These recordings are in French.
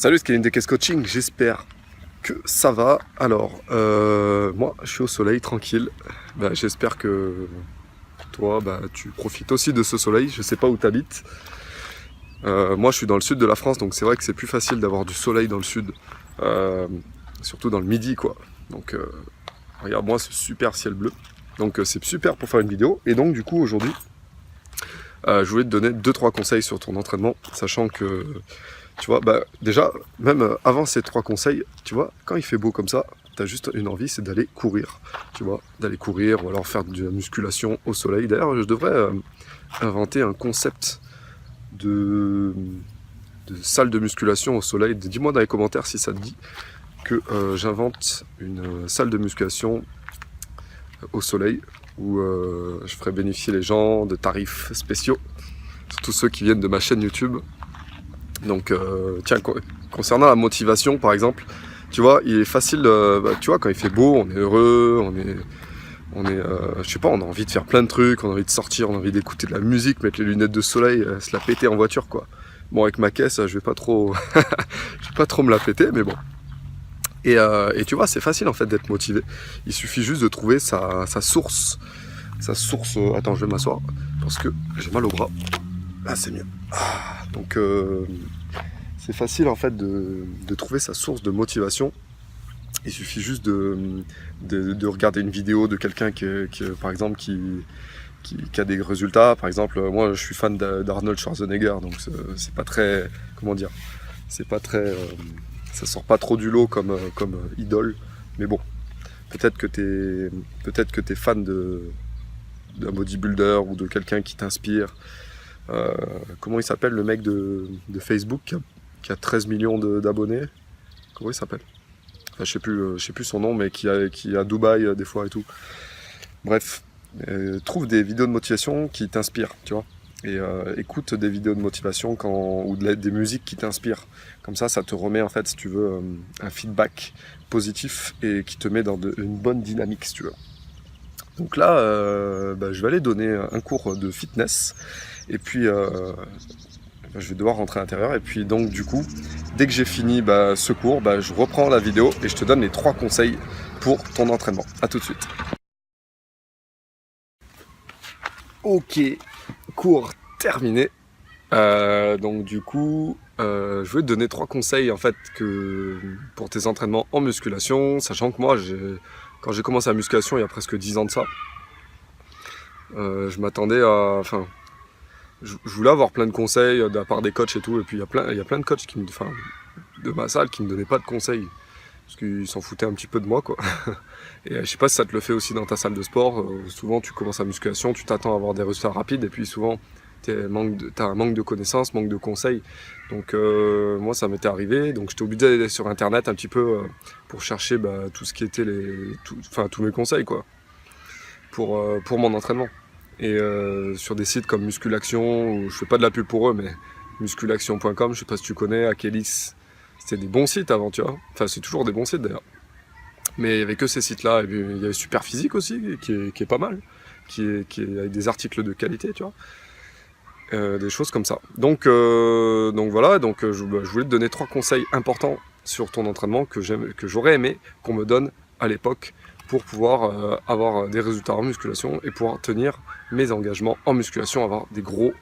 Salut, c'est Kevin de Caisse Coaching, j'espère que ça va. Alors, moi, je suis au soleil, tranquille. J'espère que toi, tu profites aussi de ce soleil. Je sais pas où tu habites. Moi, je suis dans le sud de la France, donc c'est vrai que c'est plus facile d'avoir du soleil dans le sud. Surtout dans le midi, quoi. Donc, regarde, moi, ce super ciel bleu. Donc, c'est super pour faire une vidéo. Et donc, du coup, aujourd'hui, je voulais te donner 2-3 conseils sur ton entraînement, sachant que tu vois, déjà, même avant ces 3 conseils, tu vois, quand il fait beau comme ça, tu as juste une envie, c'est d'aller courir, tu vois, d'aller courir ou alors faire de la musculation au soleil. D'ailleurs, je devrais inventer un concept de salle de musculation au soleil. Dis-moi dans les commentaires si ça te dit que j'invente une salle de musculation au soleil où je ferai bénéficier les gens de tarifs spéciaux, surtout ceux qui viennent de ma chaîne YouTube. Donc, tiens, concernant la motivation, par exemple, tu vois, il est facile, tu vois, quand il fait beau, on est heureux, je sais pas, on a envie de faire plein de trucs, on a envie de sortir, on a envie d'écouter de la musique, mettre les lunettes de soleil, se la péter en voiture, quoi. Bon, avec ma caisse, je vais pas trop, je vais pas trop me la péter, mais bon. Et tu vois, c'est facile en fait d'être motivé. Il suffit juste de trouver sa source. Attends, je vais m'asseoir parce que j'ai mal au bras. Là, c'est mieux. Donc, c'est facile en fait de trouver sa source de motivation. Il suffit juste de regarder une vidéo de quelqu'un par exemple, qui a des résultats. Par exemple, moi je suis fan d'Arnold Schwarzenegger, donc c'est pas très, comment dire, c'est pas très, ça sort pas trop du lot comme idole. Mais bon, peut-être que t'es fan d'un bodybuilder ou de quelqu'un qui t'inspire. Comment il s'appelle le mec de Facebook qui a 13 millions d'abonnés? Comment il s'appelle? Enfin, je sais plus son nom, mais qui est à Dubaï des fois et tout. Bref, trouve des vidéos de motivation qui t'inspirent, tu vois. Et écoute des vidéos de motivation ou des musiques qui t'inspirent. Comme ça te remet en fait, si tu veux, un feedback positif et qui te met dans une bonne dynamique, si tu veux. Donc là, je vais aller donner un cours de fitness. Et puis, je vais devoir rentrer à l'intérieur. Et puis, donc, du coup, dès que j'ai fini ce cours, je reprends la vidéo et je te donne les 3 conseils pour ton entraînement. A tout de suite. Ok, cours terminé. Donc, du coup, je vais te donner 3 conseils en fait pour tes entraînements en musculation. Sachant que moi, quand j'ai commencé la musculation il y a presque 10 ans de ça, je m'attendais à... Enfin, je voulais avoir plein de conseils de la part des coachs et tout, et puis il y a plein de coachs de ma salle qui me donnaient pas de conseils, parce qu'ils s'en foutaient un petit peu de moi, quoi. Et je sais pas si ça te le fait aussi dans ta salle de sport, souvent tu commences la musculation, tu t'attends à avoir des résultats rapides, et puis souvent t'as un manque de connaissances, manque de conseils. Donc moi ça m'était arrivé, donc j'étais obligé d'aller sur internet un petit peu pour chercher tout ce qui était tous mes conseils, quoi, pour mon entraînement. Et sur des sites comme Musculaction, où je fais pas de la pub pour eux, mais musculaction.com, je sais pas si tu connais, Akelis, c'était des bons sites avant, tu vois. Enfin, c'est toujours des bons sites d'ailleurs. Mais il y avait que ces sites-là. Et puis il y avait Superphysique aussi, qui est pas mal, qui est avec des articles de qualité, tu vois. Des choses comme ça. Donc voilà, je voulais te donner 3 conseils importants sur ton entraînement que j'aurais aimé qu'on me donne à l'époque pour pouvoir avoir des résultats en musculation et pouvoir tenir mes engagements en musculation, avoir des gros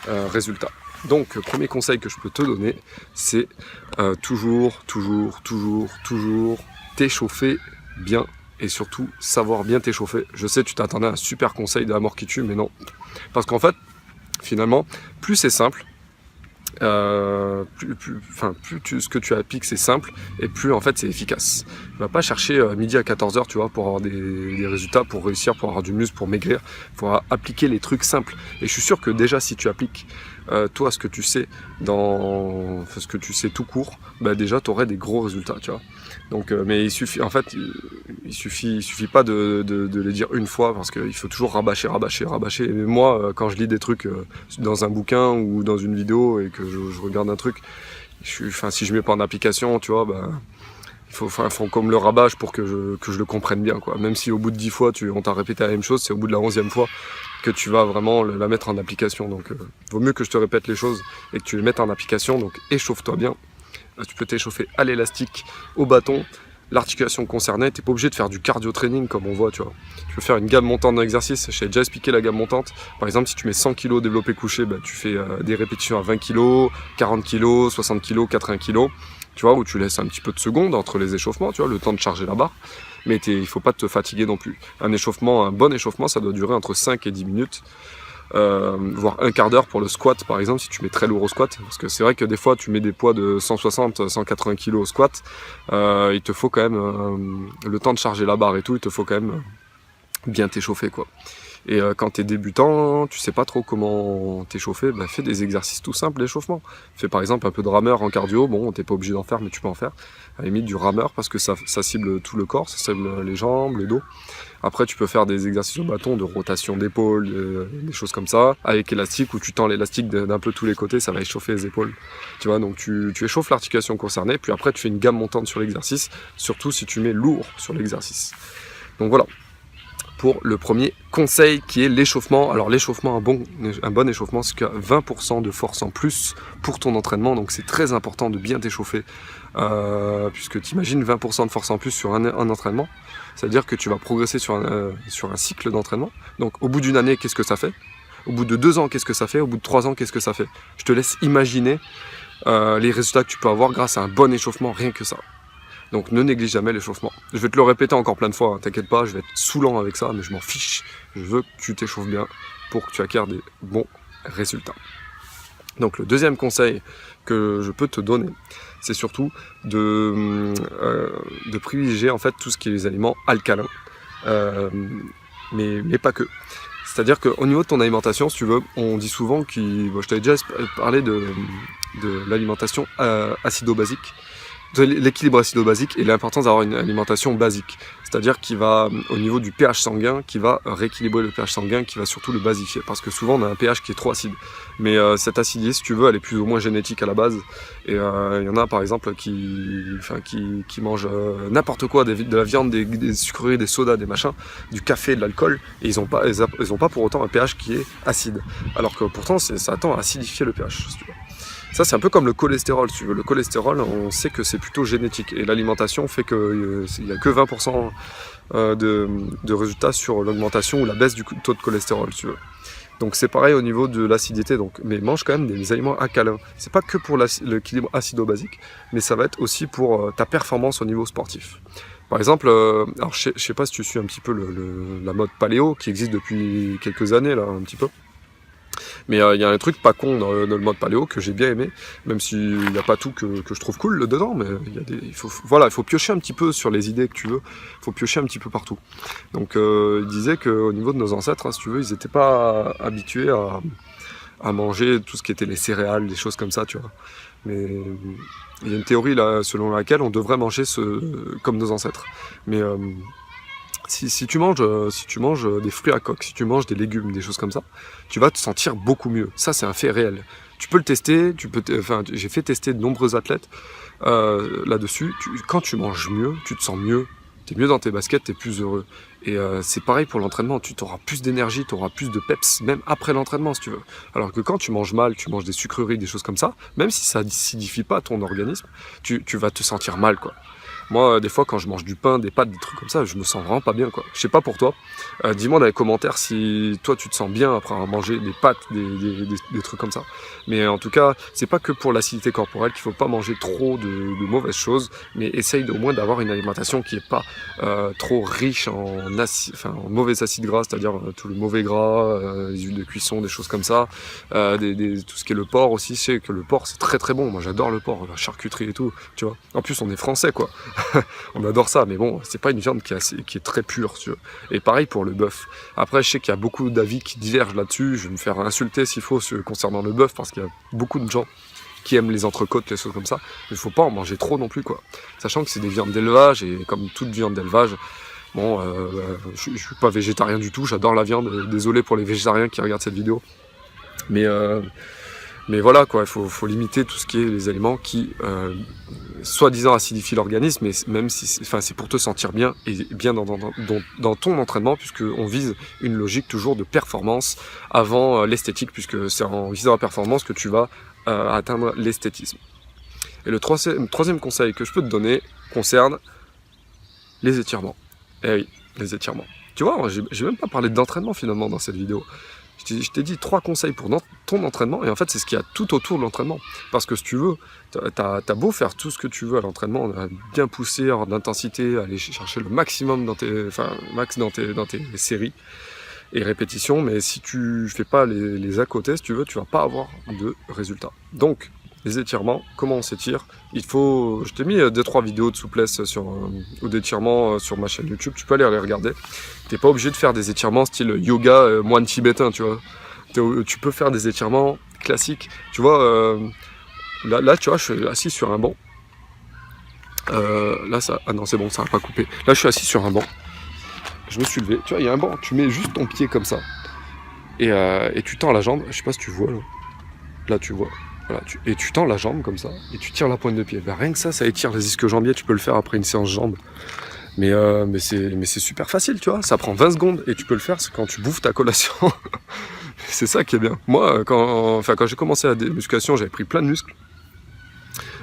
résultats. Donc, premier conseil que je peux te donner, c'est toujours t'échauffer bien et surtout savoir bien t'échauffer. Je sais, tu t'attendais à un super conseil de la mort qui tue, mais non. Parce qu'en fait, finalement, plus c'est simple, ce que tu appliques c'est simple et plus en fait c'est efficace. Tu vas pas chercher midi à 14h, tu vois, pour avoir des résultats, pour réussir, pour avoir du muscle, pour maigrir. Il faut appliquer les trucs simples. Et je suis sûr que déjà si tu appliques toi ce que tu sais ce que tu sais tout court, déjà tu aurais des gros résultats, tu vois. Donc mais il suffit pas de les dire une fois, parce qu'il faut toujours rabâcher. Et moi quand je lis des trucs dans un bouquin ou dans une vidéo et que je regarde un truc, si je mets pas en application, tu vois, faut comme le rabâche pour que je le comprenne bien, quoi. Même si au bout de 10 fois, on t'a répété la même chose, c'est au bout de la 11e fois que tu vas vraiment la mettre en application. Donc, vaut mieux que je te répète les choses et que tu les mettes en application. Donc, échauffe-toi bien. Tu peux t'échauffer à l'élastique, au bâton, l'articulation concernée. Tu n'es pas obligé de faire du cardio training comme on voit, tu vois. Tu peux faire une gamme montante d'exercice. J'ai déjà expliqué la gamme montante. Par exemple, si tu mets 100 kg développé couché, bah, tu fais des répétitions à 20 kg, 40 kg, 60 kg, 80 kg. Tu vois, où tu laisses un petit peu de secondes entre les échauffements, tu vois, le temps de charger la barre. Mais il ne faut pas te fatiguer non plus. Un bon échauffement, ça doit durer entre 5 et 10 minutes. Voire un quart d'heure pour le squat par exemple, si tu mets très lourd au squat, parce que c'est vrai que des fois tu mets des poids de 160, 180 kg au squat, il te faut quand même le temps de charger la barre et tout, il te faut quand même bien t'échauffer, quoi. Et quand tu es débutant, tu sais pas trop comment t'échauffer, bah, fais des exercices tout simples d'échauffement. Fais par exemple un peu de rameur en cardio, bon t'es pas obligé d'en faire mais tu peux en faire. À la limite du rameur parce que ça cible tout le corps, ça cible les jambes, le dos. Après tu peux faire des exercices au bâton de rotation d'épaule, des choses comme ça, avec élastique où tu tends l'élastique d'un peu tous les côtés, ça va échauffer les épaules. Tu vois, donc tu échauffes l'articulation concernée, puis après tu fais une gamme montante sur l'exercice, surtout si tu mets lourd sur l'exercice. Donc voilà. Pour le premier conseil qui est l'échauffement. Alors l'échauffement, un bon échauffement, c'est qu'il y a 20% de force en plus pour ton entraînement, donc c'est très important de bien t'échauffer, puisque tu imagines 20% de force en plus sur un entraînement, c'est-à-dire que tu vas progresser sur un cycle d'entraînement. Donc au bout d'une année, qu'est-ce que ça fait? Au bout de 2 ans, qu'est-ce que ça fait? Au bout de 3 ans, qu'est-ce que ça fait? Je te laisse imaginer les résultats que tu peux avoir grâce à un bon échauffement, rien que ça. Donc ne néglige jamais l'échauffement. Je vais te le répéter encore plein de fois, hein, t'inquiète pas, je vais être saoulant avec ça, mais je m'en fiche. Je veux que tu t'échauffes bien pour que tu acquières des bons résultats. Donc le deuxième conseil que je peux te donner, c'est surtout de privilégier en fait tout ce qui est les aliments alcalins, mais pas que. C'est-à-dire qu'au niveau de ton alimentation, si tu veux, on dit souvent je t'avais déjà parlé de l'alimentation acido-basique, de l'équilibre acido-basique et l'importance d'avoir une alimentation basique, c'est-à-dire qui va au niveau du pH sanguin, qui va rééquilibrer le pH sanguin, qui va surtout le basifier, parce que souvent on a un pH qui est trop acide, mais cette acidité, si tu veux, elle est plus ou moins génétique à la base, et il y en a par exemple qui mangent n'importe quoi, de la viande, des sucreries, des sodas, des machins, du café, de l'alcool, et ils ont pas pour autant un pH qui est acide, alors que pourtant ça tend à acidifier le pH, si tu veux. Ça, c'est un peu comme le cholestérol, si tu veux. Le cholestérol, on sait que c'est plutôt génétique. Et l'alimentation fait qu'il n'y a que 20% de résultats sur l'augmentation ou la baisse du taux de cholestérol, si tu veux. Donc c'est pareil au niveau de l'acidité. Mais mange quand même des aliments alcalins. C'est pas que pour l'équilibre acido-basique, mais ça va être aussi pour ta performance au niveau sportif. Par exemple, alors je sais pas si tu suis un petit peu la mode paléo qui existe depuis quelques années, là, un petit peu. Mais il y a un truc pas con dans le mode paléo que j'ai bien aimé, même s'il n'y a pas tout que je trouve cool dedans, mais il faut piocher un petit peu sur les idées que tu veux, il faut piocher un petit peu partout. Donc il disait qu'au niveau de nos ancêtres, hein, si tu veux, ils n'étaient pas habitués à manger tout ce qui était les céréales, des choses comme ça, tu vois. Mais il y a une théorie là, selon laquelle on devrait manger comme nos ancêtres. Mais si tu manges des fruits à coque, si tu manges des légumes, des choses comme ça, tu vas te sentir beaucoup mieux. Ça, c'est un fait réel. Tu peux le tester, j'ai fait tester de nombreux athlètes là-dessus. Quand tu manges mieux, tu te sens mieux, tu es mieux dans tes baskets, tu es plus heureux. Et c'est pareil pour l'entraînement, tu auras plus d'énergie, tu auras plus de peps, même après l'entraînement si tu veux. Alors que quand tu manges mal, tu manges des sucreries, des choses comme ça, même si ça acidifie pas ton organisme, tu vas te sentir mal, quoi. Moi, des fois, quand je mange du pain, des pâtes, des trucs comme ça, je me sens vraiment pas bien, quoi. Je sais pas pour toi. Dis-moi dans les commentaires si toi, tu te sens bien après avoir mangé des pâtes, des trucs comme ça. Mais en tout cas, c'est pas que pour l'acidité corporelle qu'il faut pas manger trop de mauvaises choses, mais essaye au moins d'avoir une alimentation qui est pas trop riche en mauvais acides gras, c'est-à-dire tout le mauvais gras, les huiles de cuisson, des choses comme ça. Tout ce qui est le porc aussi, je sais que le porc, c'est très très bon. Moi, j'adore le porc, la charcuterie et tout, tu vois. En plus, on est français, quoi. On adore ça, mais bon, c'est pas une viande qui est très pure, tu vois. Et pareil pour le bœuf. Après, je sais qu'il y a beaucoup d'avis qui divergent là-dessus. Je vais me faire insulter s'il faut concernant le bœuf, parce qu'il y a beaucoup de gens qui aiment les entrecôtes, les choses comme ça. Mais il faut pas en manger trop non plus, quoi. Sachant que c'est des viandes d'élevage, et comme toute viande d'élevage, bon, je suis pas végétarien du tout, j'adore la viande. Désolé pour les végétariens qui regardent cette vidéo. Mais voilà, quoi, il faut limiter tout ce qui est les aliments qui soi-disant acidifie l'organisme, mais même si c'est pour te sentir bien et bien dans ton entraînement, puisque on vise une logique toujours de performance avant l'esthétique, puisque c'est en visant la performance que tu vas atteindre l'esthétisme. Et le troisième conseil que je peux te donner concerne les étirements. Eh oui, les étirements. Tu vois, j'ai même pas parlé d'entraînement finalement dans cette vidéo. Je t'ai dit 3 conseils pour ton entraînement, et en fait c'est ce qu'il y a tout autour de l'entraînement. Parce que si tu veux, t'as beau faire tout ce que tu veux à l'entraînement, bien pousser, avoir de l'intensité, aller chercher le maximum dans tes séries et répétitions, mais si tu fais pas les à côté, si tu veux, tu vas pas avoir de résultats. Donc, les étirements, comment on s'étire? Je t'ai mis 2-3 vidéos de souplesse ou d'étirements sur ma chaîne YouTube, tu peux aller les regarder. T'es pas obligé de faire des étirements style yoga moine tibétain, tu vois. Tu peux faire des étirements classiques. Tu vois, là, tu vois, je suis assis sur un banc. Là, ah non, c'est bon, ça va pas couper. Là, je suis assis sur un banc. Je me suis levé. Tu vois, il y a un banc. Tu mets juste ton pied comme ça. Et tu tends la jambe. Je sais pas si tu vois, là. Là, tu vois. Voilà, et tu tends la jambe comme ça, et tu tires la pointe de pied. Ben, rien que ça étire les ischio-jambiers, tu peux le faire après une séance jambes. Mais c'est super facile, tu vois, ça prend 20 secondes, et tu peux le faire quand tu bouffes ta collation. C'est ça qui est bien. Moi, quand j'ai commencé la musculation, j'avais pris plein de muscles.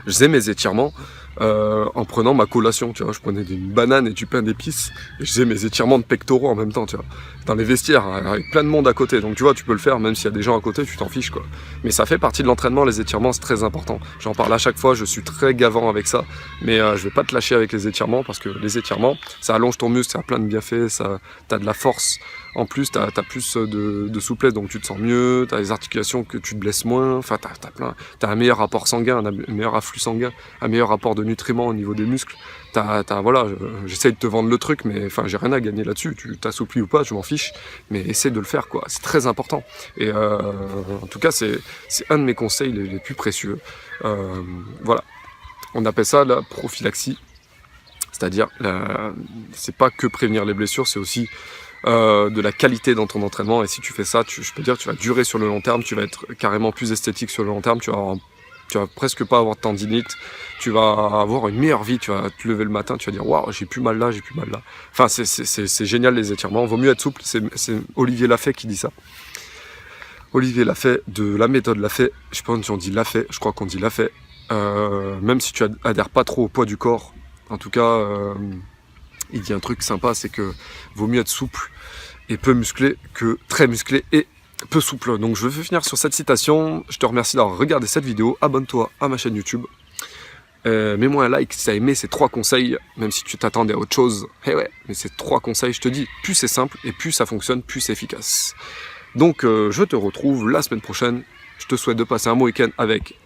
Je faisais mes étirements en prenant ma collation, tu vois. Je prenais une banane et du pain d'épices, et je faisais mes étirements de pectoraux en même temps, tu vois. Dans les vestiaires, avec plein de monde à côté. Donc tu vois, tu peux le faire, même s'il y a des gens à côté, tu t'en fiches, quoi. Mais ça fait partie de l'entraînement, les étirements, c'est très important. J'en parle à chaque fois, je suis très gavant avec ça, mais je vais pas te lâcher avec les étirements, parce que les étirements, ça allonge ton muscle, ça a plein de bienfaits, t'as de la force. En plus, t'as plus de souplesse, donc tu te sens mieux, t'as les articulations que tu te blesses moins, enfin t'as un meilleur rapport sanguin, un meilleur afflux sanguin, un meilleur rapport de nutriments au niveau des muscles. Voilà, j'essaye de te vendre le truc, mais enfin j'ai rien à gagner là-dessus. Tu t'assouplis ou pas, je m'en fiche, mais essaie de le faire, quoi. C'est très important. Et en tout cas, c'est un de mes conseils les plus précieux. Voilà, on appelle ça la prophylaxie, c'est-à-dire c'est pas que prévenir les blessures, c'est aussi de la qualité dans ton entraînement. Et si tu fais ça, je peux dire, tu vas durer sur le long terme, tu vas être carrément plus esthétique sur le long terme, tu vas presque pas avoir de tendinite, tu vas avoir une meilleure vie, tu vas te lever le matin, tu vas dire waouh, j'ai plus mal là, j'ai plus mal là. Enfin, c'est génial les étirements, vaut mieux être souple, c'est Olivier Lafay qui dit ça. Olivier Lafay de la méthode Lafay, je pense qu'on dit Lafay, je crois qu'on dit Lafay. Même si tu adhères pas trop au poids du corps, en tout cas, il dit un truc sympa, c'est que vaut mieux être souple et peu musclé que très musclé et peu souple. Donc je vais finir sur cette citation. Je te remercie d'avoir regardé cette vidéo. Abonne-toi à ma chaîne YouTube. Mets-moi un like si tu as aimé ces 3 conseils, même si tu t'attendais à autre chose. Eh ouais, mais ces 3 conseils, je te dis, plus c'est simple et plus ça fonctionne, plus c'est efficace. Donc je te retrouve la semaine prochaine. Je te souhaite de passer un bon week-end avec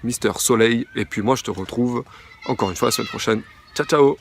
Mister Soleil. Et puis moi je te retrouve encore une fois la semaine prochaine. Ciao ciao.